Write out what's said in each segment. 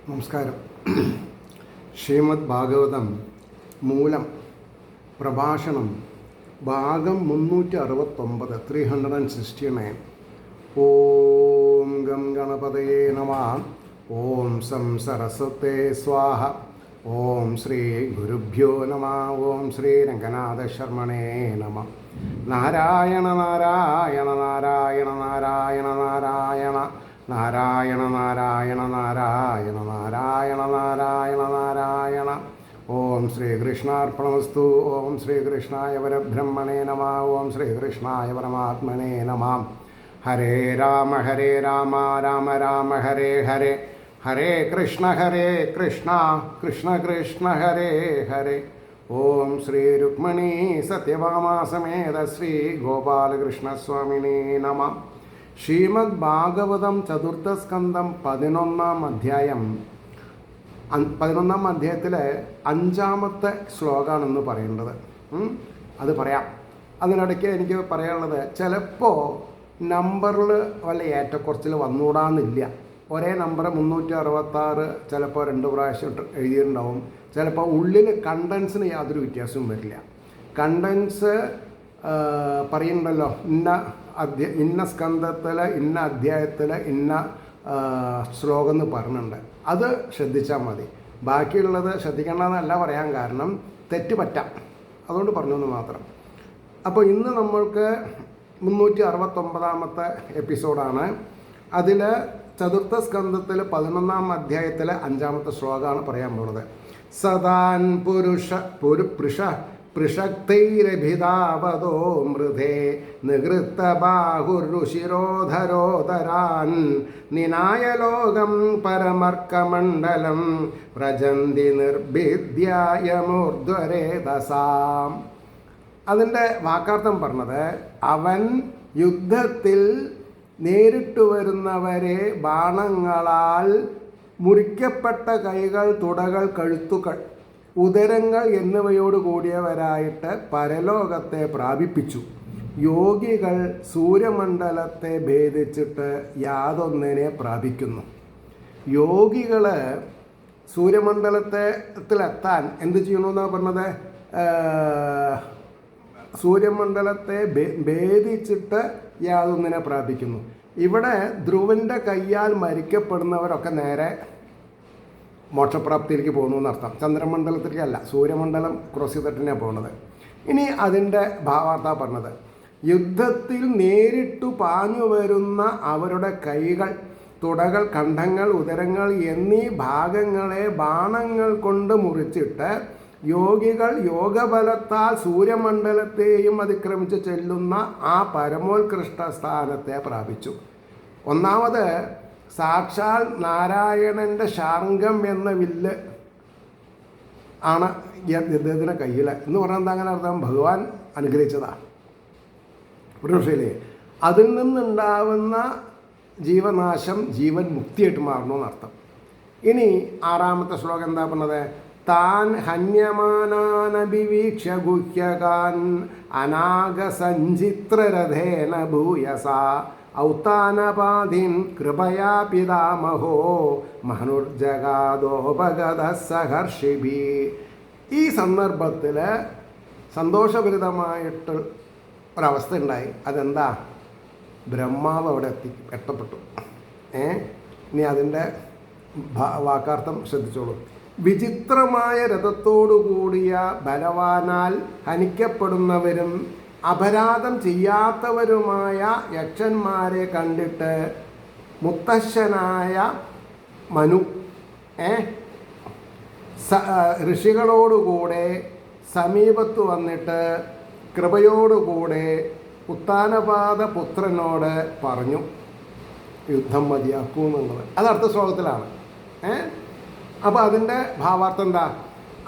നമസ്കാരം. ശ്രീമദ് ഭാഗവതം മൂലം പ്രഭാഷണം ഭാഗം 369 369. ഓം ഗം ഗണപതയേ നമഃ. ഓം സം സരസ്വതേ സ്വാഹ. ഓം ശ്രീ ഗുരുഭ്യോ നമഃ. ഓം ശ്രീ രംഗനാഥ ശർമ്മണേ നമഃ. നാരായണ നാരായണ നാരായണ നാരായണ നാരായണ നാരായണ നാരായണ നാരായണ നാരായണ നാരായണ നാരായണ. ഓം ശ്രീകൃഷ്ണാർപ്പണമസ്തു. ഓം ശ്രീകൃഷ്ണായ പരബ്രഹ്മണേ നമഃ. ഓം ശ്രീകൃഷ്ണായ പരമാത്മനേ നമഃ. ഹരേ രാമ രാമ രാമ ഹരേ ഹരേ, ഹരേ കൃഷ്ണ കൃഷ്ണ കൃഷ്ണ ഹരേ ഹരേ. ഓം ശ്രീ രുക്മിണീ സത്യഭാമ സമേത ശ്രീ ഗോപാലകൃഷ്ണസ്വാമിനേ നമഃ. ശ്രീമദ് ഭാഗവതം ചതുർത്ഥസ്കന്ധം 11-ാം അധ്യായം. 11-ാം അധ്യായത്തിലെ 5-ാമത്തെ ശ്ലോകമാണെന്ന് പറയേണ്ടത്. അത് പറയാം. അതിനിടയ്ക്ക് എനിക്ക് പറയാനുള്ളത്, ചിലപ്പോൾ നമ്പറിൽ വല്ല ഏറ്റക്കുറച്ചിൽ വന്നുകൂടാന്നില്ല. ഒരേ നമ്പർ 366 ചിലപ്പോൾ 2 പ്രാവശ്യം എഴുതിയിട്ടുണ്ടാവും. ചിലപ്പോൾ ഉള്ളിൽ കണ്ടൻസിന് യാതൊരു വ്യത്യാസവും വരില്ല. കണ്ടൻസ് പറയുന്നുണ്ടല്ലോ, ഇന്ന സ്കന്ധത്തിൽ ഇന്ന അധ്യായത്തിൽ ഇന്ന ശ്ലോകം എന്ന് പറഞ്ഞിട്ടുണ്ട്. അത് ശ്രദ്ധിച്ചാൽ മതി. ബാക്കിയുള്ളത് ശ്രദ്ധിക്കേണ്ടതെന്നല്ല പറയാൻ കാരണം, തെറ്റ് പറ്റാം. അതുകൊണ്ട് പറഞ്ഞെന്ന് മാത്രം. അപ്പോൾ ഇന്ന് നമ്മൾക്ക് 369-ാമത്തെ എപ്പിസോഡാണ്. അതിൽ ചതുർത്ഥ സ്കന്ധത്തിൽ 11-ാം അധ്യായത്തിലെ 5-ാമത്തെ ശ്ലോകമാണ് പറയാൻ പോകുന്നത്. സദാൻ പൃഷ പൃഷക്തൈരഭിതാവതോ മൃധേ നികൃത്ത ബാഹുരുശിരോധരോധരാൻ നിനായ ലോകം പരമർക്കമണ്ഡലം വ്രജന്തി നിർഭിദ്യായമൂർധ്വരേതസാം. അതിൻ്റെ വാക്കാർത്ഥം പറഞ്ഞത്, അവൻ യുദ്ധത്തിൽ നേരിട്ടു വരുന്നവരെ ബാണങ്ങളാൽ മുറിക്കപ്പെട്ട കൈകൾ, തുടകൾ, കഴുത്തുകൾ, ഉദരങ്ങൾ എന്നിവയോട് കൂടിയവരായിട്ട് പരലോകത്തെ പ്രാപിപ്പിച്ചു. യോഗികൾ സൂര്യമണ്ഡലത്തെ ഭേദിച്ചിട്ട് യാതൊന്നിനെ പ്രാപിക്കുന്നു. യോഗികൾ സൂര്യമണ്ഡലത്തിലെത്താൻ എന്ത് ചെയ്യണമെന്നാണ് പറഞ്ഞത്? സൂര്യമണ്ഡലത്തെ ഭേദിച്ചിട്ട് യാതൊന്നിനെ പ്രാപിക്കുന്നു. ഇവിടെ ധ്രുവൻ്റെ കയ്യാൽ മരിക്കപ്പെടുന്നവരൊക്കെ നേരെ മോക്ഷപ്രാപ്തിയിലേക്ക് പോകുന്നു എന്നർത്ഥം. ചന്ദ്രമണ്ഡലത്തിലേക്കല്ല, സൂര്യമണ്ഡലം ക്രോസ് ചെയ്തിട്ടാണ് പോകുന്നത്. ഇനി അതിൻ്റെ ഭാവാർത്ഥ പറഞ്ഞത്, യുദ്ധത്തിൽ നേരിട്ടു പാഞ്ഞു വരുന്ന അവരുടെ കൈകൾ, തുടകൾ, കണ്ഠങ്ങൾ, ഉദരങ്ങൾ എന്നീ ഭാഗങ്ങളെ ബാണങ്ങൾ കൊണ്ട് മുറിച്ചിട്ട് യോഗികൾ യോഗബലത്താൽ സൂര്യമണ്ഡലത്തെയും അതിക്രമിച്ച് ചെല്ലുന്ന ആ പരമോത്കൃഷ്ട സ്ഥാനത്തെ പ്രാപിച്ചു. ഒന്നാമത് സാക്ഷാൽ നാരായണൻ്റെ ശാർങ്കം എന്ന വില്ല് ആണ് ഇദ്ദേഹത്തിൻ്റെ കയ്യിൽ എന്ന് പറഞ്ഞാൽ എന്താ അങ്ങനെ അർത്ഥം? ഭഗവാൻ അനുഗ്രഹിച്ചതാണ്. പക്ഷേ അതിൽ നിന്നുണ്ടാവുന്ന ജീവനാശം ജീവൻ മുക്തിയായിട്ട് മാറണമെന്നർത്ഥം. ഇനി 6-ാമത്തെ ശ്ലോകം എന്താ പറഞ്ഞത്? താൻ ഹന്യമാനാനഭിവീക്ഷ ഗുഹ്യകാൻ അനാഗസഞ്ചിത്രരഥേന ഭൂയസ ഔത്താനപാധിം കൃപയാ പിതാമഹോ മഹനുർജഗാദോപഗത സഹർഷിഭി. ഈ സന്ദർഭത്തിൽ സന്തോഷഭരിതമായിട്ട് ഒരവസ്ഥ ഉണ്ടായി. അതെന്താ? ബ്രഹ്മാവ് അവിടെ എത്തപ്പെട്ടു. ഇനി അതിൻ്റെ വാക്കാർത്ഥം ശ്രദ്ധിച്ചോളൂ. വിചിത്രമായ രഥത്തോടു കൂടിയ ബലവാനാൽ ഹനിക്കപ്പെടുന്നവരും അപരാധം ചെയ്യാത്തവരുമായ യക്ഷന്മാരെ കണ്ടിട്ട് മുത്തശ്ശനായ മനു ഋഷികളോടുകൂടെ സമീപത്ത് വന്നിട്ട് കൃപയോടുകൂടെ ഉത്താനപാദ പുത്രനോട് പറഞ്ഞു, യുദ്ധം മതിയാക്കൂ എന്നുള്ളത്. അത് അടുത്ത ശ്ലോകത്തിലാണ്. അപ്പോൾ അതിൻ്റെ ഭാവാർത്ഥം എന്താ?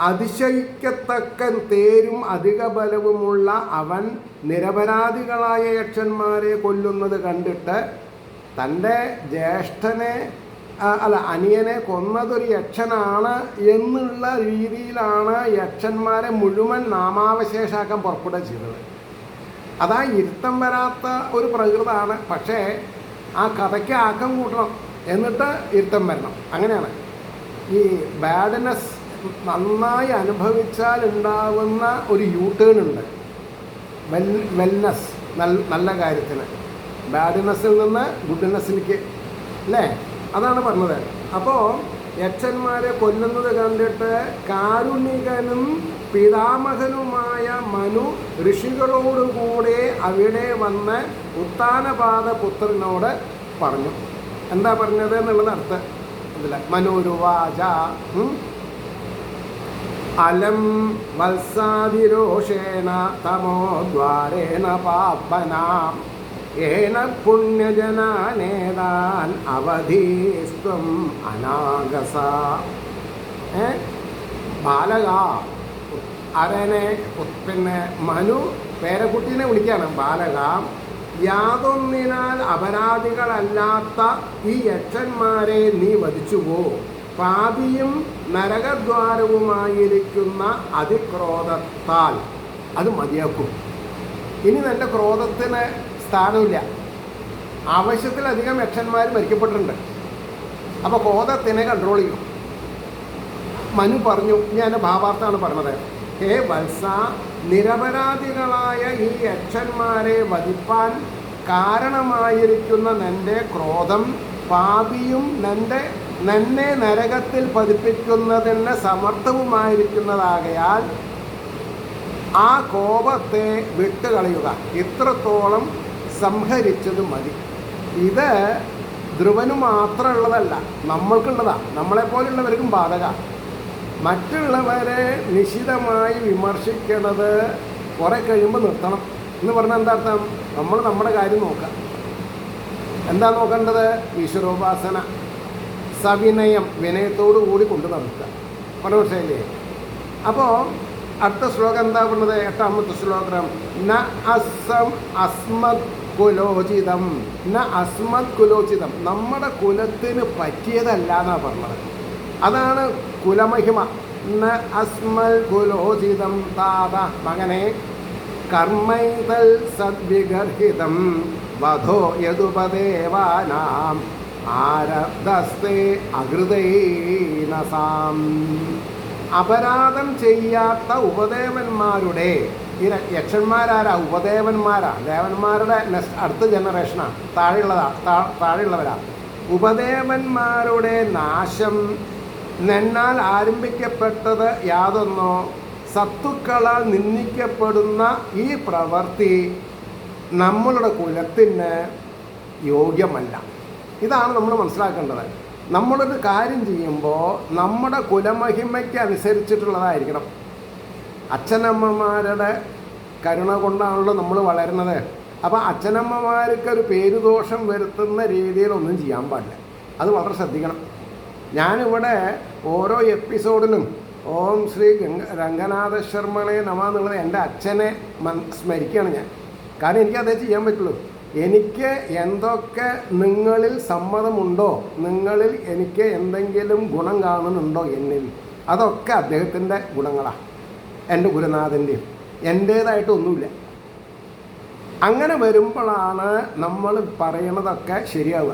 അതിശയിക്കത്തക്ക തേരും അധിക ബലവുമുള്ള അവൻ നിരപരാധികളായ യക്ഷന്മാരെ കൊല്ലുന്നത് കണ്ടിട്ട് തൻ്റെ ജ്യേഷ്ഠനെ അനിയനെ കൊന്നതൊരു യക്ഷനാണ് എന്നുള്ള രീതിയിലാണ് യക്ഷന്മാരെ മുഴുവൻ നാമാവശേഷാക്കാൻ പുറപ്പെടുക ചെയ്തത്. അതാ ഇരുത്തം വരാത്ത ഒരു പ്രകൃതമാണ്. പക്ഷേ ആ കഥയ്ക്ക് ആക്കം കൂട്ടണം, എന്നിട്ട് ഇരുത്തം വരണം. അങ്ങനെയാണ്. ഈ ബാഡ്നെസ് നന്നായി അനുഭവിച്ചാൽ ഉണ്ടാവുന്ന ഒരു യൂ ടേൺ ഉണ്ട്. വെൽനെസ്, നല്ല കാര്യത്തിന്, ബാഡ്നെസ്സിൽ നിന്ന് ഗുഡ്നെസ്സിലേക്ക്, അല്ലേ? അതാണ് പറഞ്ഞത്. അപ്പോൾ യക്ഷന്മാരെ കൊല്ലുന്നത് കണ്ടിട്ട് കാരുണികനും പിതാമഹനുമായ മനു ഋഷികളോടുകൂടെ അവിടെ വന്ന് ഉത്താനപാദ പുത്രനോട് പറഞ്ഞു. എന്താ പറഞ്ഞത് എന്നുള്ളത് അർത്ഥം ഇതില്ല. മനോരുവാച അലം വത്സാതിരോഷേണ തമോദ്വാരേണ പാപനാം ഏന പുണ്യജനാനേതാൻ അവധീസ്ത്വം അനാഗസ. ബാലക, അരനെ, പിന്നെ മനു പേരക്കുട്ടീനെ വിളിക്കുകയാണ് ബാലക. യാതൊന്നിനാൽ അപരാധികളല്ലാത്ത ഈ യക്ഷന്മാരെ നീ വധിച്ചുപോ. പാപിയും നരകദ്വാരവുമായിരിക്കുന്ന അതിക്രോധത്താൽ അത് മതിയാക്കും. ഇനി നിന്റെ ക്രോധത്തിന് സ്ഥാനമില്ല. ആവശ്യത്തിലധികം യക്ഷന്മാർ മരിക്കപ്പെട്ടിട്ടുണ്ട്. അപ്പോൾ ക്രോധത്തിനെ കൺട്രോൾ ചെയ്യും. മനു പറഞ്ഞു, ഞാൻ ഭാവാർത്ഥാണ് പറഞ്ഞത്. ഹേ വത്സ, നിരപരാധികളായ ഈ യക്ഷന്മാരെ വധിപ്പാൻ കാരണമായിരിക്കുന്ന നിന്റെ ക്രോധം പാപിയും നന്നെ നരകത്തിൽ പതിപ്പിക്കുന്നതിന് സമർത്ഥവുമായിരിക്കുന്നതാകയാൽ ആ കോപത്തെ വിട്ടുകളയുക. ഇത്രത്തോളം സംഹരിച്ചത് മതി. ഇത് ധ്രുവന് മാത്രമുള്ളതല്ല, നമ്മൾക്കുള്ളതാണ്. നമ്മളെപ്പോലുള്ളവർക്കും ബാധക. മറ്റുള്ളവരെ നിശിതമായി വിമർശിക്കുന്നത് കുറെ കഴിയുമ്പോൾ നിർത്തണം എന്ന് പറഞ്ഞാൽ എന്താ അർത്ഥം? നമ്മൾ നമ്മുടെ കാര്യം നോക്കാം. എന്താ നോക്കേണ്ടത്? ഈശ്വരോപാസന, സവിനയം, വിനയത്തോടു കൂടി കൊണ്ടു നടക്കുക. മനസ്സിലായില്ലേ? അപ്പോൾ അടുത്ത ശ്ലോകം എന്താ പറഞ്ഞത്? 8ാമത്തെ ശ്ലോകം. ന അസ്മത് കുലോചിതം, ന അസ്മത് കുലോചിതം, നമ്മുടെ കുലത്തിന് പറ്റിയതല്ല എന്നാണ് പറഞ്ഞത്. അതാണ് കുലമഹിമ. ന അസ്മൽ കുലോചിതം താത, മകനെ, കർമ്മൈതൽ സദ്വിഗർഹിതം വധോ യദുപദേവാനാം ആരബ്ധസ്തേ അകൃതൈനസാം. അപരാധം ചെയ്യാത്ത ഉപദേവന്മാരുടെ, ഈ യക്ഷന്മാരാരാ? ഉപദേവന്മാരാ. ദേവന്മാരുടെ അടുത്ത ജനറേഷനാണ്, താഴെയുള്ളവരാ. ഉപദേവന്മാരുടെ നാശം നന്നാൽ ആരംഭിക്കപ്പെട്ടത് യാതൊന്നോ സത്തുക്കളാൽ നിന്ദിക്കപ്പെടുന്ന ഈ പ്രവൃത്തി നമ്മളുടെ കുലത്തിന് യോഗ്യമല്ല. ഇതാണ് നമ്മൾ മനസ്സിലാക്കേണ്ടത്. നമ്മളൊരു കാര്യം ചെയ്യുമ്പോൾ നമ്മുടെ കുലമഹിമയ്ക്ക് അനുസരിച്ചിട്ടുള്ളതായിരിക്കണം. അച്ഛനമ്മമാരുടെ കരുണ കൊണ്ടാണല്ലോ നമ്മൾ വളരുന്നത്. അപ്പോൾ അച്ഛനമ്മമാർക്കൊരു പേരുദോഷം വരുത്തുന്ന രീതിയിലൊന്നും ചെയ്യാൻ പാടില്ല. അത് വളരെ ശ്രദ്ധിക്കണം. ഞാനിവിടെ ഓരോ എപ്പിസോഡിലും ഓം ശ്രീ രംഗനാഥ ശർമ്മണേ നമ എന്നുള്ളത് എൻ്റെ അച്ഛനെ സ്മരിക്കുകയാണ് ഞാൻ. കാരണം എനിക്കതേ ചെയ്യാൻ പറ്റുള്ളൂ. എനിക്ക് എന്തൊക്കെ നിങ്ങളിൽ സമ്മതമുണ്ടോ, നിങ്ങളിൽ എനിക്ക് എന്തെങ്കിലും ഗുണം കാണുന്നുണ്ടോ എന്നിൽ, അതൊക്കെ അദ്ദേഹത്തിൻ്റെ ഗുണങ്ങളാണ്, എൻ്റെ ഗുരുനാഥൻ്റെയും. എൻ്റേതായിട്ടൊന്നുമില്ല. അങ്ങനെ വരുമ്പോഴാണ് നമ്മൾ പറയണതൊക്കെ ശരിയാവുക.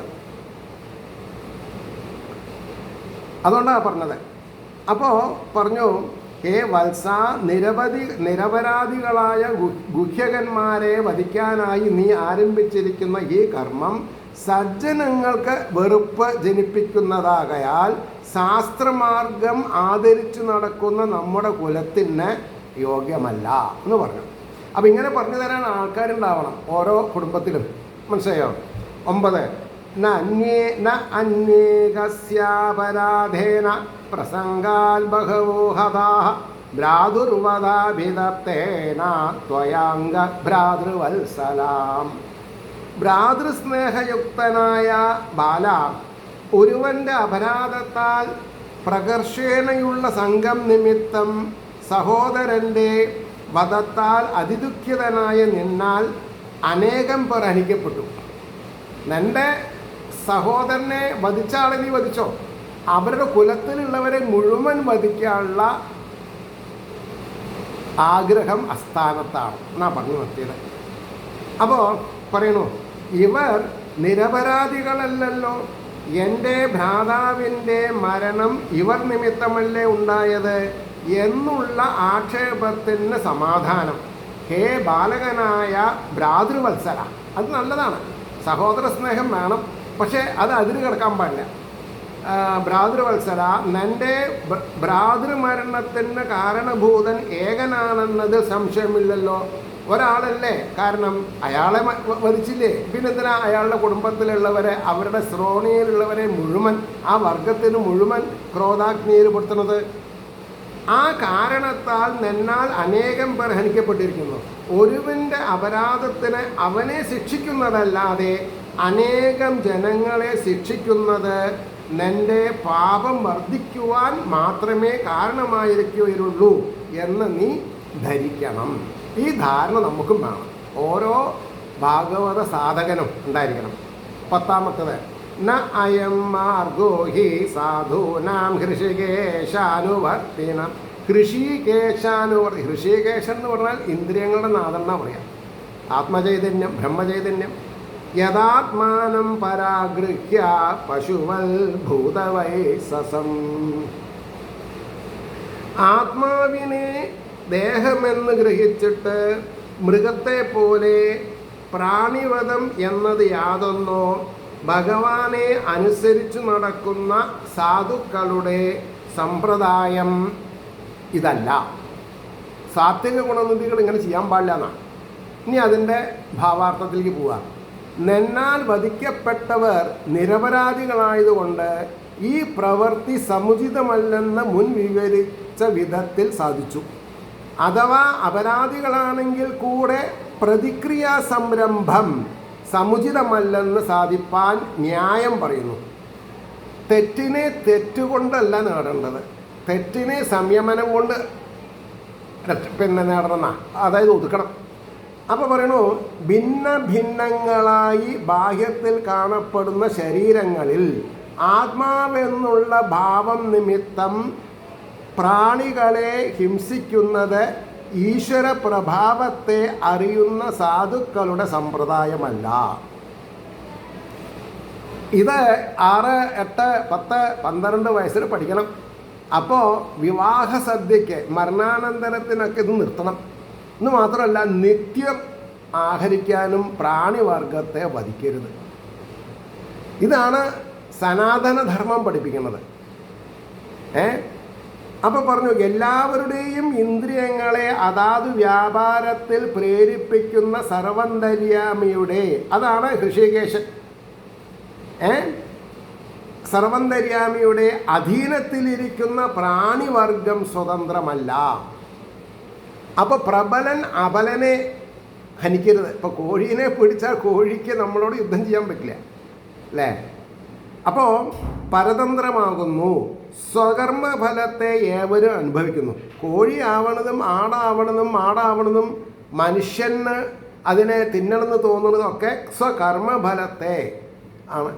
അതുകൊണ്ടാണ് പറഞ്ഞത്. അപ്പോൾ പറഞ്ഞു, ഹേ വത്സ, നിരപരാധികളായ ഗുഹ്യകന്മാരെ വധിക്കാനായി നീ ആരംഭിച്ചിരിക്കുന്ന ഈ കർമ്മം സജ്ജനങ്ങൾക്ക് വെറുപ്പ് ജനിപ്പിക്കുന്നതാകയാൽ ശാസ്ത്രമാർഗം ആദരിച്ചു നടക്കുന്ന നമ്മുടെ കുലത്തിന് യോഗ്യമല്ല എന്ന് പറഞ്ഞു. അപ്പം ഇങ്ങനെ പറഞ്ഞു തരാൻ ആൾക്കാരുണ്ടാവണം ഓരോ കുടുംബത്തിലും. മനസ്സിലായോ? 9 അന്യേകസ്യാപരാധേന പ്രസംഗാൽ ബഹവോ ഹതാഃ ഭ്രാതുർവദാഭിതപ്തേന ത്വയാംഗ ഭ്രാതൃവത്സലാം. ഭ്രാതൃസ്നേഹയുക്തനായ ബാല, ഒരുവൻ്റെ അപരാധത്താൽ പ്രകർഷേണയുള്ള സംഘം നിമിത്തം സഹോദരൻ്റെ വധത്താൽ അതിദുഃഖിതനായ നിന്നാൽ അനേകം പേർ ഹനിക്കപ്പെട്ടു. നിൻ്റെ സഹോദരനെ വധിച്ച ആളെ നീ വധിച്ചോ, അവരുടെ കുലത്തിലുള്ളവരെ മുഴുവൻ വധിക്കാനുള്ള ആഗ്രഹം അസ്ഥാനത്താണ് എന്നാ പറഞ്ഞു നിർത്തിയത്. അപ്പോൾ പറയണു, ഇവർ നിരപരാധികളല്ലല്ലോ, എൻ്റെ ഭ്രാതാവിൻ്റെ മരണം ഇവർ നിമിത്തമല്ലേ ഉണ്ടായത് എന്നുള്ള ആക്ഷേപത്തിന് സമാധാനം. ഹേ ബാലകനായ ഭ്രാതൃവത്സല, അത് നല്ലതാണ്, സഹോദര സ്നേഹം വേണം, പക്ഷേ അത് അതിന് കിടക്കാൻ പാടില്ല. ഭ്രാതൃവത്സല, നിൻ്റെ ഭ്രാതൃമരണത്തിന് കാരണഭൂതൻ ഏകനാണെന്നത് സംശയമില്ലല്ലോ. ഒരാളല്ലേ, കാരണം അയാളെ വധിച്ചില്ലേ, പിന്നെന്തിനാ അയാളുടെ കുടുംബത്തിലുള്ളവരെ, അവരുടെ ശ്രോണിയിലുള്ളവരെ മുഴുവൻ, ആ വർഗത്തിന് മുഴുവൻ ക്രോധാഗ്നിയിൽ പെടുത്തുന്നത്? ആ കാരണത്താൽ നിന്നാൽ അനേകം പേർ ഹനിക്കപ്പെട്ടിരിക്കുന്നു. ഒരുവൻ്റെ അപരാധത്തിന് അവനെ ശിക്ഷിക്കുന്നതല്ലാതെ അനേകം ജനങ്ങളെ ശിക്ഷിക്കുന്നത് നിൻ്റെ പാപം വർദ്ധിക്കുവാൻ മാത്രമേ കാരണമായിരിക്കുകയുള്ളൂ എന്ന് നീ ധരിക്കണം. ഈ ധാരണ നമുക്കും വേണം, ഓരോ ഭാഗവത സാധകനും ഉണ്ടായിരിക്കണം. 10ാമത്തേത്, ന അയം മാർഗോ ഹി സാധൂനാം ഹൃഷികേശാനുവർത്തിനം. ഹൃഷികേശൻ എന്ന് പറഞ്ഞാൽ ഇന്ദ്രിയങ്ങളുടെ നാഥൻ എന്നാ പറയാം. ആത്മചൈതന്യം, ബ്രഹ്മചൈതന്യം. യഥാത്മാനം പരാഗൃഹ്യ പശുവൽ ഭൂതവൈസസം. ആത്മാവിനെ ദേഹമെന്ന് ഗ്രഹിച്ചിട്ട് മൃഗത്തെ പോലെ പ്രാണിവധം എന്നത് യാതൊന്നോ ഭഗവാനെ അനുസരിച്ചു നടക്കുന്ന സാധുക്കളുടെ സമ്പ്രദായം ഇതല്ല. സാത്വിക ഗുണനിധികൾ ഇങ്ങനെ ചെയ്യാൻ പാടില്ല എന്നാണ്. ഇനി അതിൻ്റെ ഭാവാർത്ഥത്തിലേക്ക് പോവാം. നിന്നാൽ വധിക്കപ്പെട്ടവർ നിരപരാധികളായതുകൊണ്ട് ഈ പ്രവൃത്തി സമുചിതമല്ലെന്ന് മുൻ വിവരിച്ച വിധത്തിൽ സാധിച്ചു. അഥവാ അപരാധികളാണെങ്കിൽ കൂടെ പ്രതിക്രിയാ സംരംഭം സമുചിതമല്ലെന്ന് സാധിപ്പാൻ ന്യായം പറയുന്നു. തെറ്റിനെ തെറ്റുകൊണ്ടല്ല നേടേണ്ടത്, തെറ്റിനെ സംയമനം കൊണ്ട് നേടണം, അതായത് ഒതുക്കണം. അപ്പോൾ പറയണു, ഭിന്ന ഭിന്നങ്ങളായി ബാഹ്യത്തിൽ കാണപ്പെടുന്ന ശരീരങ്ങളിൽ ആത്മാവെന്നുള്ള ഭാവം നിമിത്തം പ്രാണികളെ ഹിംസിക്കുന്നത് ഈശ്വര പ്രഭാവത്തെ അറിയുന്ന സാധുക്കളുടെ സമ്പ്രദായമല്ല. ഇത് 6, 8, 10, 12 വയസ്സിൽ പഠിക്കണം. അപ്പോൾ വിവാഹ സദ്യയ്ക്ക് മരണാനന്തരത്തിനൊക്കെ ഇത് നിർത്തണം. എന്ന് മാത്രമല്ല, നിത്യം ആഹരിക്കാനും പ്രാണിവർഗത്തെ വധിക്കരുത്. ഇതാണ് സനാതനധർമ്മം പഠിപ്പിക്കുന്നത്. അപ്പോൾ പറഞ്ഞു, എല്ലാവരുടെയും ഇന്ദ്രിയങ്ങളെ അതാത് വ്യാപാരത്തിൽ പ്രേരിപ്പിക്കുന്ന സർവന്തര്യാമിയുടെ, അതാണ് ഹൃഷികേശൻ, സർവന്തര്യാമിയുടെ അധീനത്തിലിരിക്കുന്ന പ്രാണിവർഗം സ്വതന്ത്രമല്ല. അപ്പോൾ പ്രബലൻ അബലനെ ഹനിക്കരുത്. ഇപ്പോൾ കോഴീനെ പിടിച്ചാൽ കോഴിക്ക് നമ്മളോട് യുദ്ധം ചെയ്യാൻ പറ്റില്ല അല്ലേ? അപ്പോൾ പരതന്ത്രമാകുന്നു. സ്വകർമ്മഫലത്തെ ഏവരും അനുഭവിക്കുന്നു. കോഴി ആവണതും ആടാവണതും മാടാവണതും മനുഷ്യന് അതിനെ തിന്നണമെന്ന് തോന്നുന്നതൊക്കെ സ്വകർമ്മഫലത്തെ ആണ്.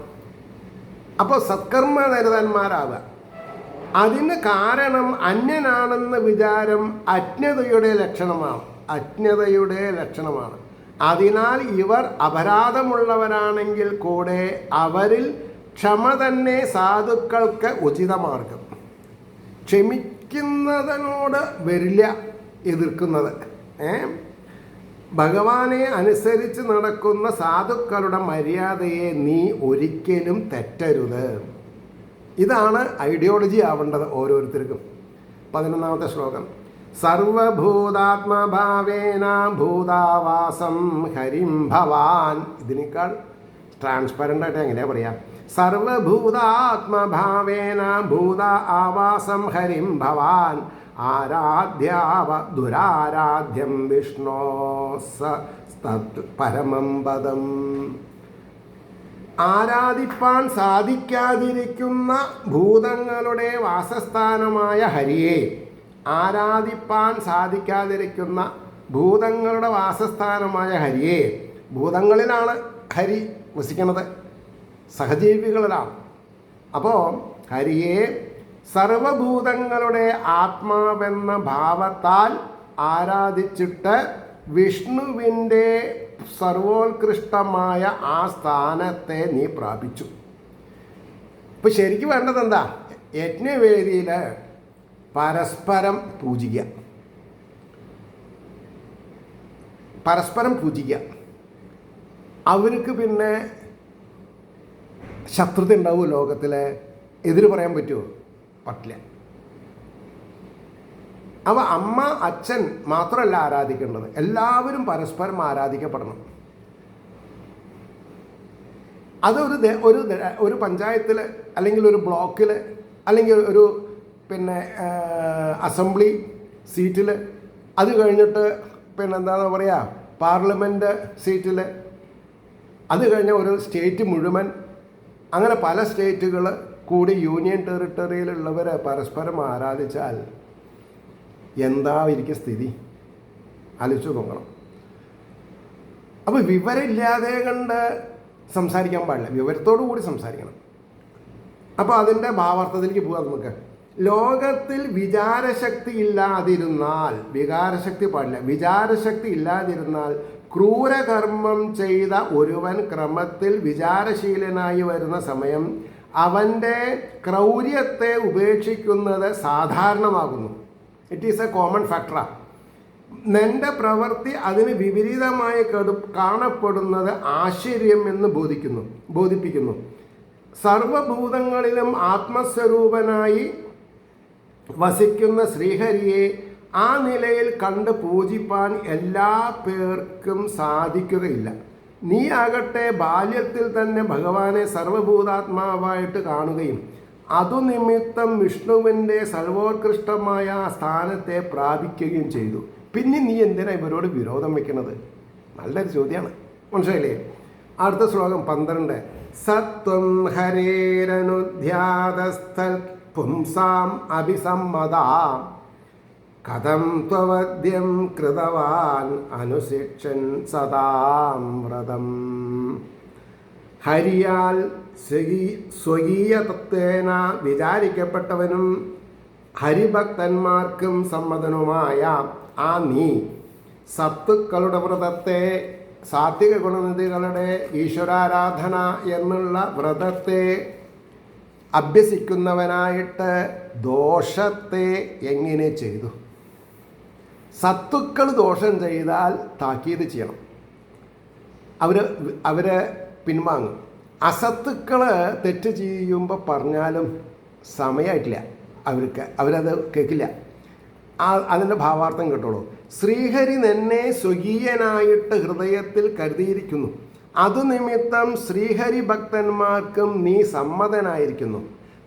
അപ്പോൾ സത്കർമ്മ നിരതന്മാരാവുക. അതിന് കാരണം അന്യനാണെന്ന വിചാരം അജ്ഞതയുടെ ലക്ഷണമാണ്. അതിനാൽ ഇവർ അപരാധമുള്ളവരാണെങ്കിൽ കൂടെ അവരിൽ ക്ഷമ തന്നെ സാധുക്കൾക്ക് ഉചിതമാർഗം. ക്ഷമിക്കുന്നതിനോട് വരില്ല എതിർക്കുന്നത്. ഭഗവാനെ അനുസരിച്ച് നടക്കുന്ന സാധുക്കളുടെ മര്യാദയെ നീ ഒരിക്കലും തെറ്റരുത്. ഇതാണ് ഐഡിയോളജി ആവേണ്ടത് ഓരോരുത്തർക്കും. 11ാമത്തെ ശ്ലോകം, സർവഭൂതാത്മഭാവേന ഭൂതാവാസം ഹരിം ഭവാൻ. ഇതിനേക്കാൾ ട്രാൻസ്പെറൻ്റ് ആയിട്ട് എങ്ങനെയാ പറയാം? സർവഭൂതാത്മഭാവേന ഭൂത ആവാസം ഹരിം ഭവാൻ ആരാധ്യാവ ദുരാരാധ്യം വിഷ്ണോ സത് പരമം പദം. ആരാധിപ്പാൻ സാധിക്കാതിരിക്കുന്ന ഭൂതങ്ങളുടെ വാസസ്ഥാനമായ ഹരിയെ, ആരാധിപ്പാൻ സാധിക്കാതിരിക്കുന്ന ഭൂതങ്ങളുടെ വാസസ്ഥാനമായ ഹരിയെ, ഭൂതങ്ങളിലാണ് ഹരി വസിക്കുന്നത്, സഹജീവികളിലാണ്. അപ്പോൾ ഹരിയെ സർവഭൂതങ്ങളുടെ ആത്മാവെന്ന ഭാവത്താൽ ആരാധിച്ചിട്ട് വിഷ്ണുവിൻ്റെ സർവോത്കൃഷ്ടമായ ആ സ്ഥാനത്തെ നീ പ്രാപിച്ചു. ഇപ്പം ശരിക്കും വേണ്ടത് എന്താ? യജ്ഞവേദിയിൽ പരസ്പരം പൂജിക്കുക, പരസ്പരം പൂജിക്കുക. അവർക്ക് പിന്നെ ശത്രുത ഉണ്ടാവുമോ? ലോകത്തിലെ എതിര് പറയാൻ പറ്റുമോ? പറ്റില്ല. അപ്പോൾ അമ്മ അച്ഛൻ മാത്രമല്ല ആരാധിക്കേണ്ടത്, എല്ലാവരും പരസ്പരം ആരാധിക്കപ്പെടണം. അത് ഒരു പഞ്ചായത്തിൽ അല്ലെങ്കിൽ ഒരു ബ്ലോക്കിൽ അല്ലെങ്കിൽ ഒരു അസംബ്ലി സീറ്റിൽ, അത് കഴിഞ്ഞിട്ട് എന്താണെന്ന് പറയുക പാർലമെൻറ്റ് സീറ്റിൽ, അത് കഴിഞ്ഞ ഒരു സ്റ്റേറ്റ് മുഴുവൻ, അങ്ങനെ പല സ്റ്റേറ്റുകൾ കൂടി യൂണിയൻ ടെറിട്ടറിയിലുള്ളവർ പരസ്പരം ആരാധിച്ചാൽ എന്തായിരിക്കും സ്ഥിതി? ആലോചിച്ച് നോക്കണം. അപ്പോൾ വിവരമില്ലാതെ കണ്ട് സംസാരിക്കാൻ പാടില്ല, വിവരത്തോടു കൂടി സംസാരിക്കണം. അപ്പോൾ അതിൻ്റെ ഭാവാർത്ഥത്തിലേക്ക് പോകാം നമുക്ക്. ലോകത്തിൽ വിചാരശക്തി ഇല്ലാതിരുന്നാൽ, വികാരശക്തി പാടില്ല, വിചാരശക്തി ഇല്ലാതിരുന്നാൽ ക്രൂരകർമ്മം ചെയ്ത ഒരുവൻ ക്രമത്തിൽ വിചാരശീലനായി വരുന്ന സമയം അവൻ്റെ ക്രൗര്യത്തെ ഉപേക്ഷിക്കുന്നത് സാധാരണമാകുന്നു. ഇറ്റ് ഈസ് എ കോമൺ ഫാക്ടറാണ്. നിന്റെ പ്രവൃത്തി അതിന് വിപരീതമായി കാണപ്പെടുന്നത് ആശ്ചര്യം എന്ന് ബോധിപ്പിക്കുന്നു. സർവഭൂതങ്ങളിലും ആത്മസ്വരൂപനായി വസിക്കുന്ന ശ്രീഹരിയെ ആ നിലയിൽ കണ്ട് പൂജിപ്പാൻ എല്ലാ പേർക്കും സാധിക്കുകയില്ല. നീ ആകട്ടെ ബാല്യത്തിൽ തന്നെ ഭഗവാനെ സർവഭൂതാത്മാവായിട്ട് കാണുകയും അതുനിമിത്തം വിഷ്ണുവിൻ്റെ സർവോത്കൃഷ്ടമായ സ്ഥാനത്തെ പ്രാപിക്കുകയും ചെയ്തു. പിന്നെ നീ എന്തിനാ ഇവരോട് വിരോധം വെക്കുന്നത്? നല്ലൊരു ചോദ്യമാണ്, മനസ്സിലായില്ലേ? അടുത്ത ശ്ലോകം 12. സത്വം ഹരേരനുധ്യാതസ്ഥൽ പുംസാം അഭിസമ്മതാം കഥം ത്വവദ്യം കൃതവാൻ അനുശിക്ഷൻ സദാം വ്രതം. ഹരിയാൽ സ്വകീയതത്വേന വിചാരിക്കപ്പെട്ടവനും ഹരിഭക്തന്മാർക്കും സമ്മതനുമായ ആ നീ സത്തുക്കളുടെ വ്രതത്തെ, സാത്വിക ഗുണനിധികളുടെ ഈശ്വരാരാധന എന്നുള്ള വ്രതത്തെ അഭ്യസിക്കുന്നവനായിട്ട് ദോഷത്തെ എങ്ങനെ ചെയ്തു? സത്തുക്കൾ ദോഷം ചെയ്താൽ താക്കീത് ചെയ്യണം, അവരെ പിൻവാങ്ങും. അസത്തുക്കൾ തെറ്റ് ചെയ്യുമ്പോൾ പറഞ്ഞാലും സമയമായിട്ടില്ല, അവരത് കേൾക്കില്ല. അതിൻ്റെ ഭാവാർത്ഥം കേട്ടോളൂ. ശ്രീഹരി നിന്നെ സ്വകീയനായിട്ട് ഹൃദയത്തിൽ കരുതിയിരിക്കുന്നു, അതുനിമിത്തം ശ്രീഹരി ഭക്തന്മാർക്കും നീ സമ്മതനായിരിക്കുന്നു.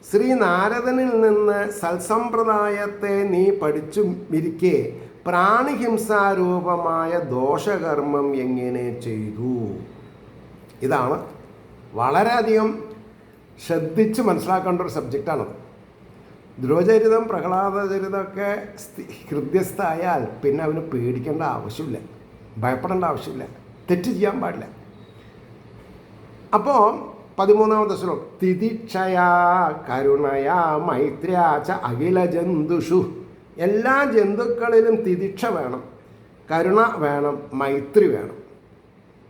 ശ്രീനാരദനിൽ നിന്ന് സൽസമ്പ്രദായത്തെ നീ പഠിച്ചു ഇരിക്കെ പ്രാണിഹിംസാരൂപമായ ദോഷകർമ്മം എങ്ങനെ ചെയ്തു? ഇതാണ് വളരെയധികം ശ്രദ്ധിച്ച് മനസ്സിലാക്കേണ്ട ഒരു സബ്ജക്റ്റാണത്. ധ്രുവചരിതം, പ്രഹ്ലാദചരിതമൊക്കെ ഹൃദ്യസ്ഥായാൽ പിന്നെ അവന് പേടിക്കേണ്ട ആവശ്യമില്ല, ഭയപ്പെടേണ്ട ആവശ്യമില്ല, തെറ്റ് ചെയ്യാൻ പാടില്ല. അപ്പോൾ 13ാമത്തെ ശ്ലോകം. തിതിക്ഷയാ കരുണയാ മൈത്ര്യാച അഖില ജന്തുഷു. എല്ലാ ജന്തുക്കളിലും തിതിക്ഷ വേണം, കരുണ വേണം, മൈത്രി വേണം.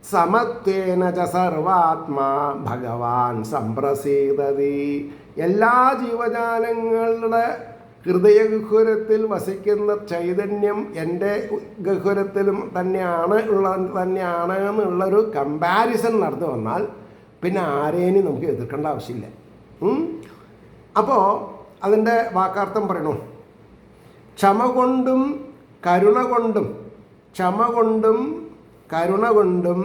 സമത്വേന ച സർവാത്മാ ഭഗവാൻ സംപ്രസീദതി. എല്ലാ ജീവജാലങ്ങളുടെ ഹൃദയഗഹ്വരത്തിൽ വസിക്കുന്ന ചൈതന്യം എൻ്റെ ഗഹ്വരത്തിലും തന്നെയാണ് എന്നുള്ളൊരു കമ്പാരിസൺ നടന്നു വന്നാൽ പിന്നെ ആരേനും നമുക്ക് എതിർക്കേണ്ട ആവശ്യമില്ല. അപ്പോൾ അതിൻ്റെ വാക്കാർത്ഥം പറയണു. ക്ഷമ കൊണ്ടും കരുണ കൊണ്ടും, ക്ഷമ കൊണ്ടും കരുണ കൊണ്ടും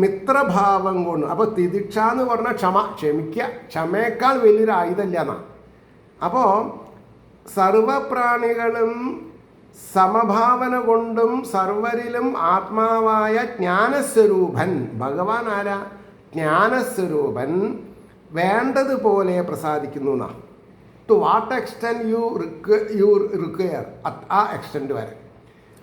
മിത്രഭാവം കൊണ്ടും. അപ്പോൾ തിതിക്ഷ എന്ന് പറഞ്ഞാൽ ക്ഷമിക്കുക, ക്ഷമയേക്കാൾ വലിയൊരു ആയുധമില്ല എന്നാണ്. അപ്പോൾ സർവപ്രാണികളും സമഭാവന കൊണ്ടും സർവരിലും ആത്മാവായ ജ്ഞാനസ്വരൂപൻ, ഭഗവാൻ ആരാ? ജ്ഞാനസ്വരൂപൻ വേണ്ടതുപോലെ പ്രസാദിക്കുന്നു എന്നാണ്. To what extent you require, ആ എക്സ്റ്റെൻറ്റ് വരെ.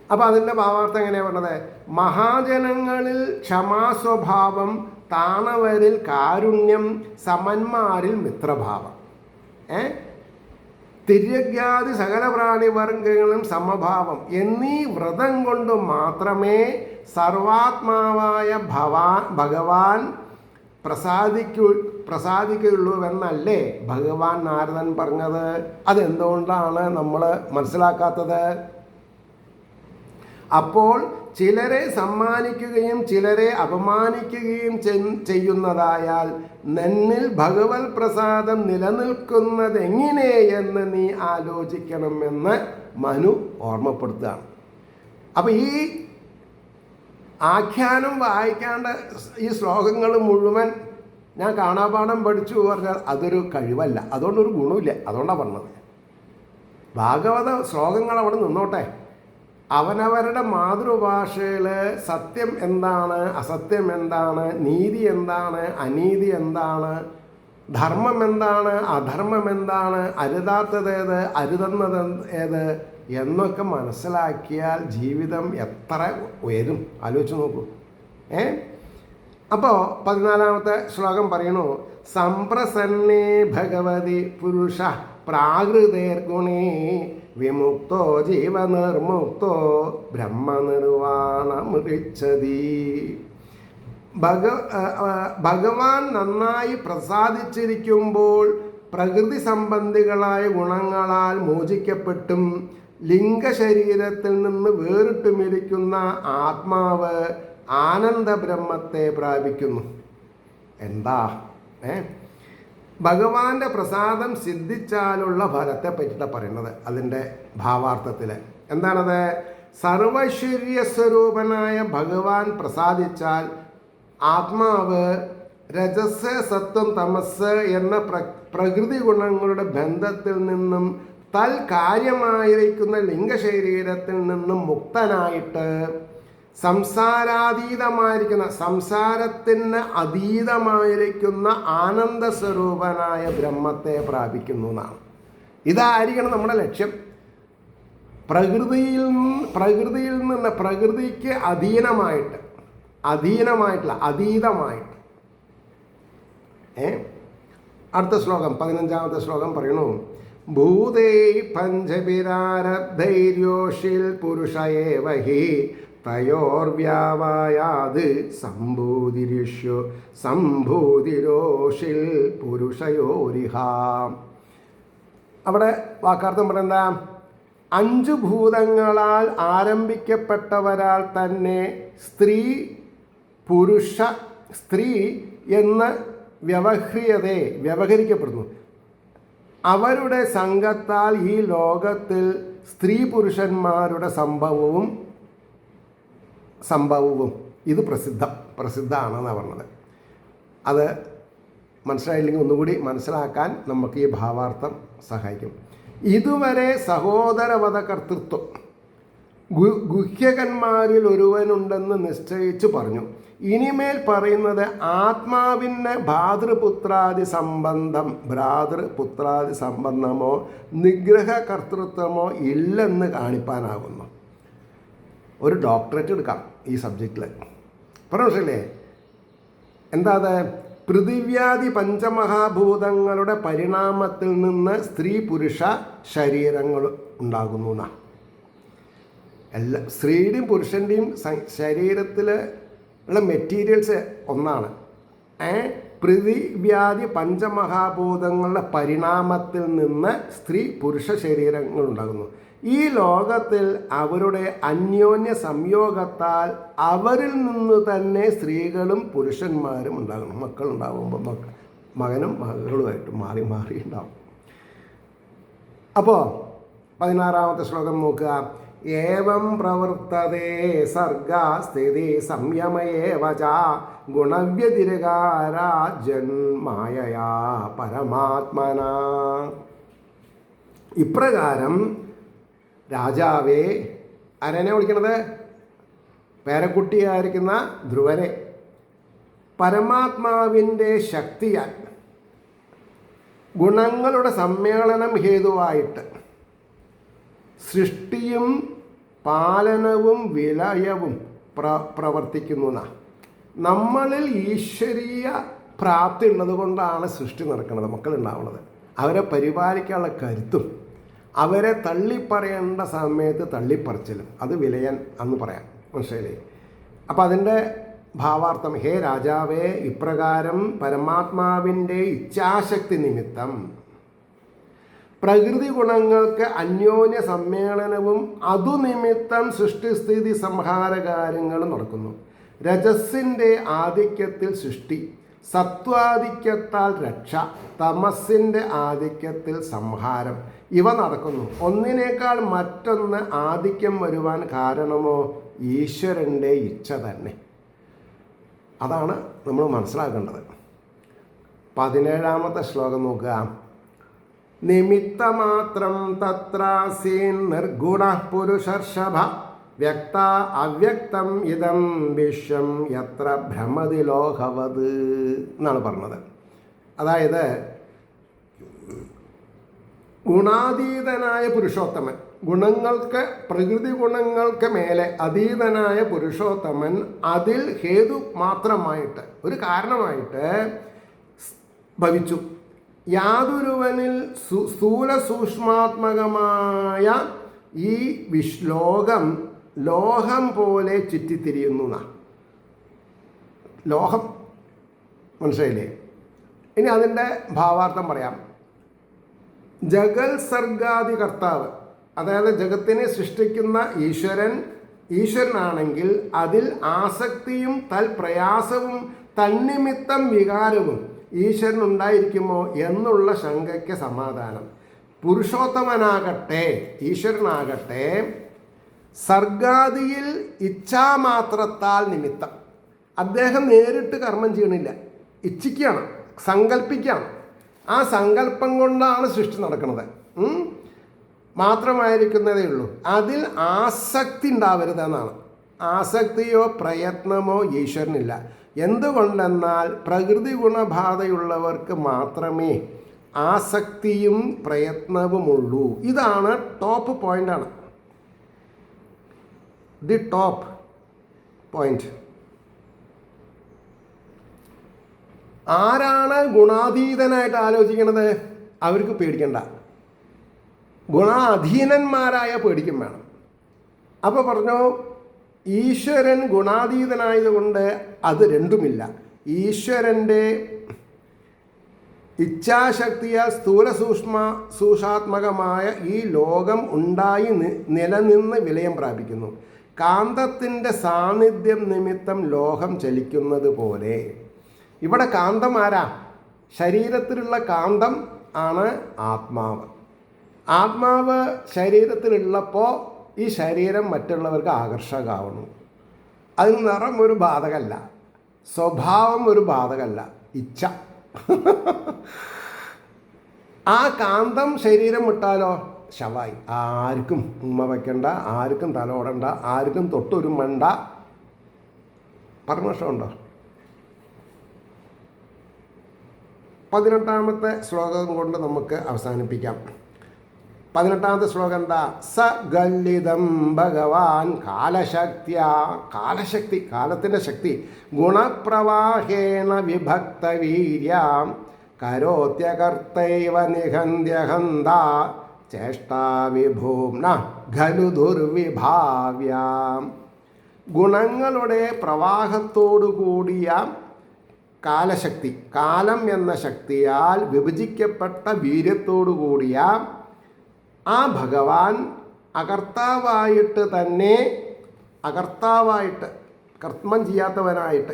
അപ്പോൾ അതിൻ്റെ ഭാവാർത്ഥം എങ്ങനെയാണ് പറഞ്ഞത്? മഹാജനങ്ങളിൽ ക്ഷമാസ്വഭാവം, താണവരിൽ കാരുണ്യം, സമന്മാരിൽ മിത്രഭാവം, തിര്യജ്ഞാതി സകല പ്രാണിവർഗങ്ങളും സമഭാവം എന്നീ വ്രതം കൊണ്ട് മാത്രമേ സർവാത്മാവായ ഭഗവാൻ പ്രസാദിക്കുകയുള്ളൂ എന്നല്ലേ ഭഗവാൻ നാരദൻ പറഞ്ഞത്? അതെന്തുകൊണ്ടാണ് നമ്മൾ മനസ്സിലാക്കാത്തത്? അപ്പോൾ ചിലരെ സമ്മാനിക്കുകയും ചിലരെ അപമാനിക്കുകയും ചെയ്യുന്നതായാൽ നിന്നിൽ ഭഗവത് പ്രസാദം നിലനിൽക്കുന്നതെങ്ങനെയെന്ന് നീ ആലോചിക്കണമെന്ന് മനു ഓർമ്മപ്പെടുത്തുകയാണ്. അപ്പം ഈ ആഖ്യാനം വായിക്കാണ്ട് ഈ ശ്ലോകങ്ങൾ മുഴുവൻ ഞാൻ കാണാപാഠം പഠിച്ചു പറഞ്ഞാൽ അതൊരു കഴിവല്ല, അതുകൊണ്ടൊരു ഗുണമില്ല. അതുകൊണ്ടാണ് പറഞ്ഞത്. ഭാഗവത ശ്ലോകങ്ങൾ അവിടെ നിന്നോട്ടെ. അവനവരുടെ മാതൃഭാഷയിൽ സത്യം എന്താണ്, അസത്യം എന്താണ്, നീതി എന്താണ്, അനീതി എന്താണ്, ധർമ്മം എന്താണ്, അധർമ്മം എന്താണ്, അരുതാത്തതേത്, അരുതെന്നത് ഏത് എന്നൊക്കെ മനസ്സിലാക്കിയാൽ ജീവിതം എത്ര ഉയരും ആലോചിച്ച് നോക്കൂ. അപ്പോൾ 14-ാമത്തെ ശ്ലോകം പറയണു, സംപ്രസന്നേ ഭഗവതി പുരുഷ പ്രാകൃതേർഗുണേ വിമുക്തോ ജീവനിർമുക്തോ ബ്രഹ്മനിർവാണമിച്ഛതി. ഭഗവാൻ നന്നായി പ്രസാദിച്ചിരിക്കുമ്പോൾ പ്രകൃതി സംബന്ധികളായ ഗുണങ്ങളാൽ മോചിക്കപ്പെട്ടും ലിംഗശരീരത്തിൽ നിന്ന് വേറിട്ടുമിരിക്കുന്ന ആത്മാവ് ആനന്ദബ്രഹ്മത്തെ പ്രാപിക്കുന്നു. എന്താ ഭഗവാന്റെ പ്രസാദം സിദ്ധിച്ചാലുള്ള ഫലത്തെ പറ്റിയിട്ടാണ് പറയുന്നത്. അതിൻ്റെ ഭാവാർത്ഥത്തിൽ എന്താണത്? സർവൈശ്വര്യസ്വരൂപനായ ഭഗവാൻ പ്രസാദിച്ചാൽ ആത്മാവ് രജസ്, സത്വം, തമസ് എന്ന പ്രകൃതി ഗുണങ്ങളുടെ ബന്ധത്തിൽ നിന്നും തൽകാര്യമായിരിക്കുന്ന ലിംഗശരീരത്തിൽ നിന്നും മുക്തനായിട്ട് സംസാരാതീതമായിരിക്കുന്ന, സംസാരത്തിന് അതീതമായിരിക്കുന്ന ആനന്ദ സ്വരൂപനായ ബ്രഹ്മത്തെ പ്രാപിക്കുന്നു എന്നാണ്. ഇതായിരിക്കണം നമ്മുടെ ലക്ഷ്യം. പ്രകൃതിയിൽ നിന്ന് പ്രകൃതിക്ക് അതീതമായിട്ട് അടുത്ത ശ്ലോകം 15-ാമത്തെ ശ്ലോകം പറയണു, ഭൂതേ പഞ്ചഭിരാരബ്ധൈര്യോഷിൽ പുരുഷ ഏവ ഹി തയോർവ്യാവായാത് സംഭൂതിരോഷിൽ പുരുഷയോരിഹ. അവിടെ വാക്കാർത്ഥം പറയുന്ന 5 ഭൂതങ്ങളാൽ ആരംഭിക്കപ്പെട്ടവരാൽ തന്നെ സ്ത്രീ എന്ന് വ്യവഹരിക്കപ്പെടുന്നു. അവരുടെ സംഘത്താൽ ഈ ലോകത്തിൽ സ്ത്രീ പുരുഷന്മാരുടെ സംഭവവും ഇത് പ്രസിദ്ധമാണെന്നാണ് പറഞ്ഞത്. അത് മനസ്സിലായില്ലെങ്കിൽ ഒന്നുകൂടി മനസ്സിലാക്കാൻ നമുക്ക് ഈ ഭാവാർത്ഥം സഹായിക്കും. ഇതുവരെ സഹോദരവധ കർത്തൃത്വം ഗുഹ്യകന്മാരിൽ ഒരുവനുണ്ടെന്ന് നിശ്ചയിച്ചു പറഞ്ഞു. ഇനിമേൽ പറയുന്നത് ആത്മാവിന് ഭ്രാതൃപുത്രാദി സംബന്ധമോ നിഗ്രഹ കർത്തൃത്വമോ ഇല്ലെന്ന് കാണിപ്പാനാകുന്നു. ഒരു ഡോക്ടറേറ്റ് എടുക്കാം ഈ സബ്ജക്റ്റിൽ. പറഞ്ഞില്ലേ എന്താ? പൃഥിവ്യാദി പഞ്ചമഹാഭൂതങ്ങളുടെ പരിണാമത്തിൽ നിന്ന് സ്ത്രീ പുരുഷ ശരീരങ്ങൾ ഉണ്ടാകുന്നു എന്നാണ്. സ്ത്രീയുടെയും പുരുഷൻ്റെയും ശരീരത്തിൽ ഉള്ള മെറ്റീരിയൽസ് ഒന്നാണ്. പൃഥിവ്യാദി പഞ്ചമഹാഭൂതങ്ങളുടെ പരിണാമത്തിൽ നിന്ന് സ്ത്രീ പുരുഷ ശരീരങ്ങൾ ഉണ്ടാകുന്നു. ഈ ലോകത്തിൽ അവരുടെ അന്യോന്യ സംയോഗത്താൽ അവരിൽ നിന്ന് തന്നെ സ്ത്രീകളും പുരുഷന്മാരും ഉണ്ടാകണം. മക്കളുണ്ടാകുമ്പോൾ മകനും മകളുമായിട്ട് മാറി ഉണ്ടാവും. അപ്പോൾ 16-ാമത്തെ ശ്ലോകം നോക്കുക. ഏവം പ്രവർത്തതേ സർഗസ്ഥിതി സംയമയേവ ച ഗുണവ്യതിരകാരാജന്മായയാ പരമാത്മന. ഇപ്രകാരം രാജാവേ, ആരെന്നെ വിളിക്കണത്? പേരക്കുട്ടിയായിരിക്കുന്ന ധ്രുവനെ പരമാത്മാവിൻ്റെ ശക്തിയാൽ ഗുണങ്ങളുടെ സമ്മേളനം ഹേതുവായിട്ട് സൃഷ്ടിയും പാലനവും വിലയവും പ്രവർത്തിക്കുന്നു. നമ്മളിൽ ഈശ്വരീയ പ്രാപ്തി ഉള്ളത് കൊണ്ടാണ് സൃഷ്ടി നടക്കുന്നത്, മക്കളുണ്ടാവുന്നത്. അവരെ പരിപാലിക്കാനുള്ള കരുത്തും അവരെ തള്ളിപ്പറയേണ്ട സമയത്ത് തള്ളിപ്പറച്ചിലും അത് വിലയൻ എന്ന് പറയാം. മനസ്സിലായില്ലേ? അപ്പോൾ അതിൻ്റെ ഭാവാർത്ഥം: ഹേ രാജാവേ, ഇപ്രകാരം പരമാത്മാവിൻ്റെ ഇച്ഛാശക്തി നിമിത്തം പ്രകൃതി ഗുണങ്ങൾക്ക് അന്യോന്യ സമ്മേളനവും അതുനിമിത്തം സൃഷ്ടിസ്ഥിതി സംഹാര കാര്യങ്ങളും നടക്കുന്നു. രജസ്സിൻ്റെ ആധിക്യത്തിൽ സൃഷ്ടി, സത്വാധിക്യത്താൽ രക്ഷ, തമസ്സിൻ്റെ ആധിക്യത്തിൽ സംഹാരം ഇവ നടക്കുന്നു. ഒന്നിനേക്കാൾ മറ്റൊന്ന് ആധിക്യം വരുവാൻ കാരണമോ ഈശ്വരൻ്റെ ഇച്ഛ തന്നെ. അതാണ് നമ്മൾ മനസ്സിലാക്കേണ്ടത്. 17ാമത്തെ ശ്ലോകം നോക്കുക. നിമിത്തമാത്രം തത്രാസീൻ നിർഗുണ പുരുഷർഷഭ വ്യക്ത അവ്യക്തം ഇതം വിശ്വം യത്ര ഭ്രമതി ലോകവത് എന്നാണ് പറഞ്ഞത്. അതായത് ഗുണാതീതനായ പുരുഷോത്തമൻ, ഗുണങ്ങൾക്ക് പ്രകൃതി ഗുണങ്ങൾക്ക് മേലെ അതീതനായ പുരുഷോത്തമൻ അതിൽ ഹേതു മാത്രമായിട്ട് ഒരു കാരണമായിട്ട് ഭവിച്ചു. യാതൊരുവനിൽ സ്ഥൂല സൂക്ഷ്മാത്മകമായ ഈ ലോകം പോലെ ചുറ്റിത്തിരിയുന്നു. ലോഹം മനസ്സിലായില്ലേ? ഇനി അതിൻ്റെ ഭാവാർത്ഥം പറയാം. ജഗൽ സർഗാദി കർത്താവ്, അതായത് ജഗത്തിനെ സൃഷ്ടിക്കുന്ന ഈശ്വരനാണെങ്കിൽ അതിൽ ആസക്തിയും തൽപ്രയാസവും തന്നിമിത്തം വികാരവും ഈശ്വരനുണ്ടായിരിക്കുമോ എന്നുള്ള ശങ്കയ്ക്ക് സമാധാനം. പുരുഷോത്തമനാകട്ടെ, ഈശ്വരനാകട്ടെ, സർഗാദിയിൽ ഇച്ഛാമാത്രത്താൽ നിമിത്തം അദ്ദേഹം നേരിട്ട് കർമ്മം ചെയ്യണില്ല, ഇച്ഛിക്കുകയാണ്, സങ്കല്പിക്കുകയാണ്. ആ സങ്കല്പം കൊണ്ടാണ് സൃഷ്ടി നടക്കുന്നത്. മാത്രമായിരിക്കുന്നതേ ഉള്ളൂ. അതിൽ ആസക്തി ഉണ്ടാവരുതെന്നാണ്. ആസക്തിയോ പ്രയത്നമോ ഈശ്വരനില്ല. എന്തുകൊണ്ടെന്നാൽ പ്രകൃതി ഗുണബാധയുള്ളവർക്ക് മാത്രമേ ആസക്തിയും പ്രയത്നവുമുള്ളൂ. ഇതാണ് ടോപ്പ് പോയിൻ്റാണ്, ദി ടോപ്പ് പോയിന്റ്. ആരാണ് ഗുണാതീതനായിട്ട് ആലോചിക്കണത്? അവർക്ക് പേടിക്കണ്ട. ഗുണാധീനന്മാരായ പേടിക്കും വേണം. അപ്പോൾ പറഞ്ഞു, ഈശ്വരൻ ഗുണാതീതനായതുകൊണ്ട് അത് രണ്ടുമില്ല. ഈശ്വരൻ്റെ ഇച്ഛാശക്തിയാൽ സ്ഥൂല സൂക്ഷ്മാത്മകമായ ഈ ലോകം ഉണ്ടായി നിലനിന്ന് വിലയം പ്രാപിക്കുന്നു. കാന്തത്തിൻ്റെ സാന്നിധ്യം നിമിത്തം ലോകം ചലിക്കുന്നത് പോലെ ഇവിടെ കാന്തം ആരാ? ശരീരത്തിലുള്ള കാന്തം ആണ് ആത്മാവ്. ആത്മാവ് ശരീരത്തിലുള്ളപ്പോൾ ഈ ശരീരം മറ്റുള്ളവർക്ക് ആകർഷകമാവുന്നു. അതിന് നിറം ഒരു ബാധകമല്ല, സ്വഭാവം ഒരു ബാധകമല്ല, ഇച്ഛ. ആ കാന്തം ശരീരം വിട്ടാലോ ശവായി. ആർക്കും ഉമ്മ വയ്ക്കണ്ട, ആർക്കും തലോടണ്ട, ആർക്കും തൊട്ടുരുമണ്ട. പരമേശ്വരമുണ്ടോ? 18ാമത്തെ ശ്ലോകം കൊണ്ട് നമുക്ക് അവസാനിപ്പിക്കാം. 18ാമത്തെ ശ്ലോകം എന്താ? സ ഗല്ലിതം ഭഗവാൻ കാലശക്തിയ, കാലശക്തി, കാലത്തിൻ്റെ ശക്തി, ഗുണപ്രവാഹേണ വിഭക്ത വീര്യം കരോത്യകർത്തൈവ നിഹന്ത്യഹന്ത ചേഷ്ടാവിഭൂംന ഖലു ദുർവിഭാവ്യാം. ഗുണങ്ങളുടെ പ്രവാഹത്തോടു കൂടിയ കാലശക്തി, കാലം എന്ന ശക്തിയാൽ വിഭജിക്കപ്പെട്ട വീര്യത്തോടു കൂടിയ ആ ഭഗവാൻ അകർത്താവായിട്ട് തന്നെ, അകർത്താവായിട്ട് കർമ്മം ചെയ്യാത്തവനായിട്ട്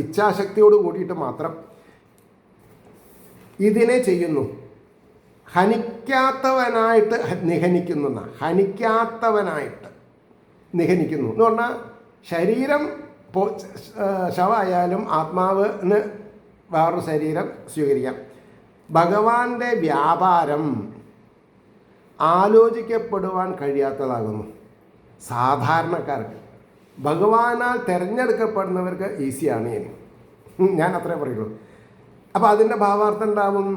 ഇച്ഛാശക്തിയോട് കൂടിയിട്ട് മാത്രം ഇതിനെ ചെയ്യുന്നു. ഹനിക്കാത്തവനായിട്ട് നിഹനിക്കുന്ന, ഹനിക്കാത്തവനായിട്ട് നിഹനിക്കുന്നു എന്ന് പറഞ്ഞാൽ ശരീരം ശവമായാലും ആത്മാവിന് വേറൊരു ശരീരം സ്വീകരിക്കാം. ഭഗവാന്റെ വ്യാപാരം ആലോചിക്കപ്പെടുവാൻ കഴിയാത്തതാകുന്നു സാധാരണക്കാർക്ക്. ഭഗവാനാൽ തിരഞ്ഞെടുക്കപ്പെടുന്നവർക്ക് ഈസിയാണ്. ഞാൻ അത്രേ പറയുള്ളൂ. അപ്പോൾ അതിൻ്റെ ഭാവാർത്ഥം ഉണ്ടാവും.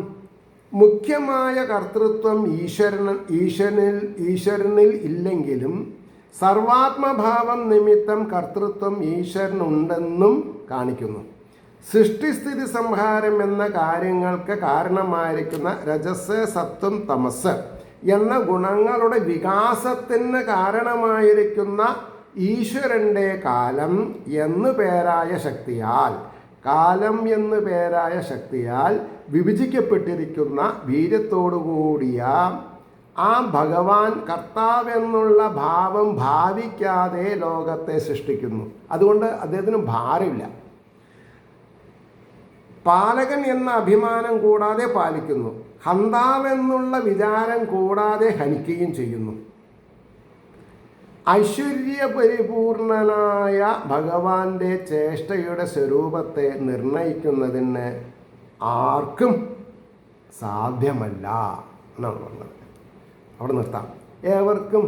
മുഖ്യമായ കർത്തൃത്വം ഈശ്വരനിൽ ഇല്ലെങ്കിലും സർവാത്മഭാവം നിമിത്തം കർത്തൃത്വം ഈശ്വരനുണ്ടെന്നും കാണിക്കുന്നു. സൃഷ്ടിസ്ഥിതി സംഹാരം എന്ന കാര്യങ്ങൾക്ക് കാരണമായിരിക്കുന്ന രജസ്, സത്വം, തമസ് എന്ന ഗുണങ്ങളുടെ വികാസത്തിന് കാരണമായിരിക്കുന്ന ഈശ്വരൻ്റെ കാലം എന്നു പേരായ ശക്തിയാൽ വിഭജിക്കപ്പെട്ടിരിക്കുന്ന വീര്യത്തോടുകൂടിയ ആ ഭഗവാൻ കർത്താവെന്നുള്ള ഭാവം ഭാവിക്കാതെ ലോകത്തെ സൃഷ്ടിക്കുന്നു. അതുകൊണ്ട് അദ്ദേഹത്തിന് ഭാരമില്ല. പാലകൻ എന്ന അഭിമാനം കൂടാതെ പാലിക്കുന്നു. ഹന്താവെന്നുള്ള വിചാരം കൂടാതെ ഹനിക്കുകയും ചെയ്യുന്നു. ഐശ്വര്യപരിപൂർണനായ ഭഗവാന്റെ ചേഷ്ടയുടെ സ്വരൂപത്തെ നിർണയിക്കുന്നതിന് ആർക്കും സാധ്യമല്ല എന്നാണ് പറഞ്ഞത്. അവിടെ നിർത്താം. ഏവർക്കും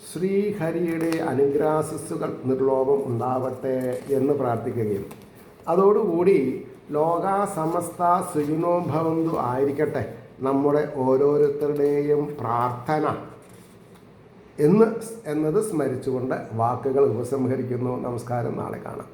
ശ്രീഹരിയുടെ അനുഗ്രാശസ്സുകൾ നിർലോഭം ഉണ്ടാവട്ടെ എന്ന് പ്രാർത്ഥിക്കുകയും അതോടുകൂടി ലോകാ സമസ്ത സുഖിനോ ഭവന്തു ആയിരിക്കട്ടെ നമ്മുടെ ഓരോരുത്തരുടെയും പ്രാർത്ഥന എന്നത് സ്മരിച്ചുകൊണ്ട് വാക്കുകൾ ഉപസംഹരിക്കുന്നു. നമസ്കാരം. നാളെ കാണാം.